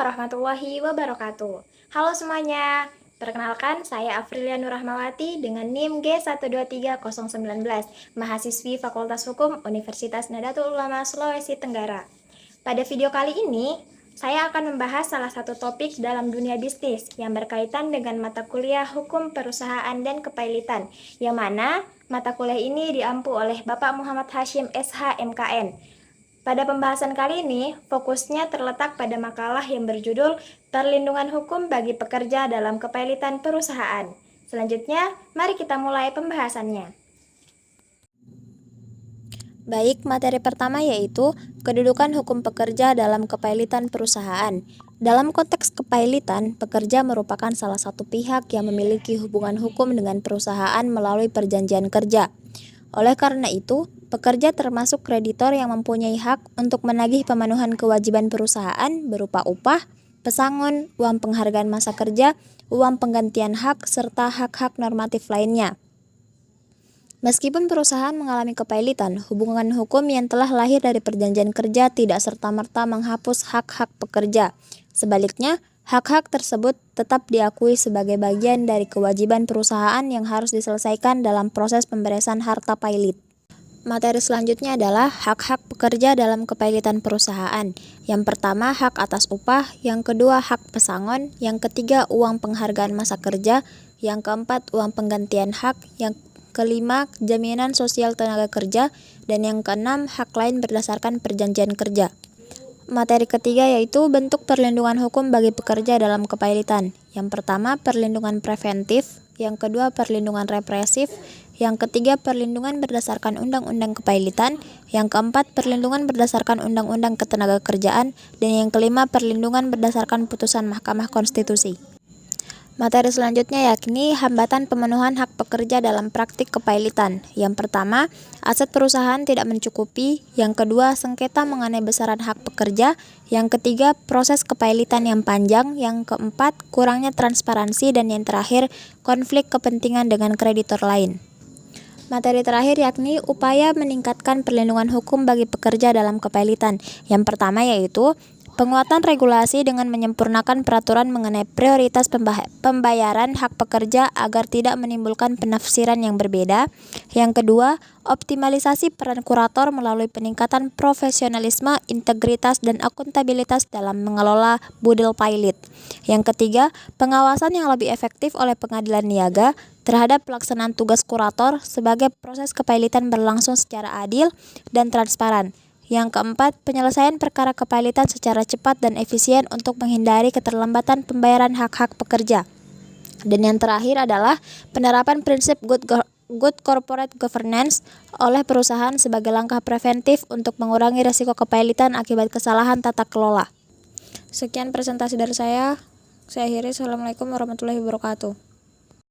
warahmatullahi wabarakatuh. Halo semuanya, perkenalkan saya Afrilia Nurrahmawati dengan NIM G123019, mahasiswi Fakultas Hukum Universitas Nahdlatul Ulama Sulawesi Tenggara. Pada video kali ini, saya akan membahas salah satu topik dalam dunia bisnis yang berkaitan dengan mata kuliah Hukum Perusahaan dan Kepailitan, yang mana mata kuliah ini diampu oleh Bapak Muhammad Hashim SH MKN. Pada pembahasan kali ini, fokusnya terletak pada makalah yang berjudul Perlindungan Hukum bagi Pekerja dalam Kepailitan Perusahaan. Selanjutnya, mari kita mulai pembahasannya. Baik, materi pertama yaitu kedudukan hukum pekerja dalam kepailitan perusahaan. Dalam konteks kepailitan, pekerja merupakan salah satu pihak yang memiliki hubungan hukum dengan perusahaan melalui perjanjian kerja. Oleh karena itu, pekerja termasuk kreditor yang mempunyai hak untuk menagih pemenuhan kewajiban perusahaan berupa upah, pesangon, uang penghargaan masa kerja, uang penggantian hak, serta hak-hak normatif lainnya. Meskipun perusahaan mengalami kepailitan, hubungan hukum yang telah lahir dari perjanjian kerja tidak serta-merta menghapus hak-hak pekerja. Sebaliknya, hak-hak tersebut tetap diakui sebagai bagian dari kewajiban perusahaan yang harus diselesaikan dalam proses pemberesan harta pailit. Materi selanjutnya adalah hak-hak pekerja dalam kepailitan perusahaan. Yang pertama, hak atas upah, yang kedua, hak pesangon, yang ketiga, uang penghargaan masa kerja, yang keempat, uang penggantian hak, yang kelima, jaminan sosial tenaga kerja, dan yang keenam, hak lain berdasarkan perjanjian kerja. Materi ketiga yaitu bentuk perlindungan hukum bagi pekerja dalam kepailitan. Yang pertama, perlindungan preventif, yang kedua, perlindungan represif, yang ketiga, perlindungan berdasarkan Undang-Undang Kepailitan, yang keempat, perlindungan berdasarkan Undang-Undang Ketenagakerjaan, dan yang kelima, perlindungan berdasarkan putusan Mahkamah Konstitusi. Materi selanjutnya yakni hambatan pemenuhan hak pekerja dalam praktik kepailitan. Yang pertama, aset perusahaan tidak mencukupi. Yang kedua, sengketa mengenai besaran hak pekerja. Yang ketiga, proses kepailitan yang panjang. Yang keempat, kurangnya transparansi. Dan yang terakhir, konflik kepentingan dengan kreditor lain. Materi terakhir yakni upaya meningkatkan perlindungan hukum bagi pekerja dalam kepailitan. Yang pertama yaitu penguatan regulasi dengan menyempurnakan peraturan mengenai prioritas pembayaran hak pekerja agar tidak menimbulkan penafsiran yang berbeda. Yang kedua, optimalisasi peran kurator melalui peningkatan profesionalisme, integritas, dan akuntabilitas dalam mengelola budel pailit. Yang ketiga, pengawasan yang lebih efektif oleh pengadilan niaga terhadap pelaksanaan tugas kurator sebagai proses kepailitan berlangsung secara adil dan transparan. Yang keempat, penyelesaian perkara kepailitan secara cepat dan efisien untuk menghindari keterlambatan pembayaran hak-hak pekerja. Dan yang terakhir adalah penerapan prinsip good corporate governance oleh perusahaan sebagai langkah preventif untuk mengurangi risiko kepailitan akibat kesalahan tata kelola. Sekian presentasi dari saya akhiri. Assalamualaikum warahmatullahi wabarakatuh.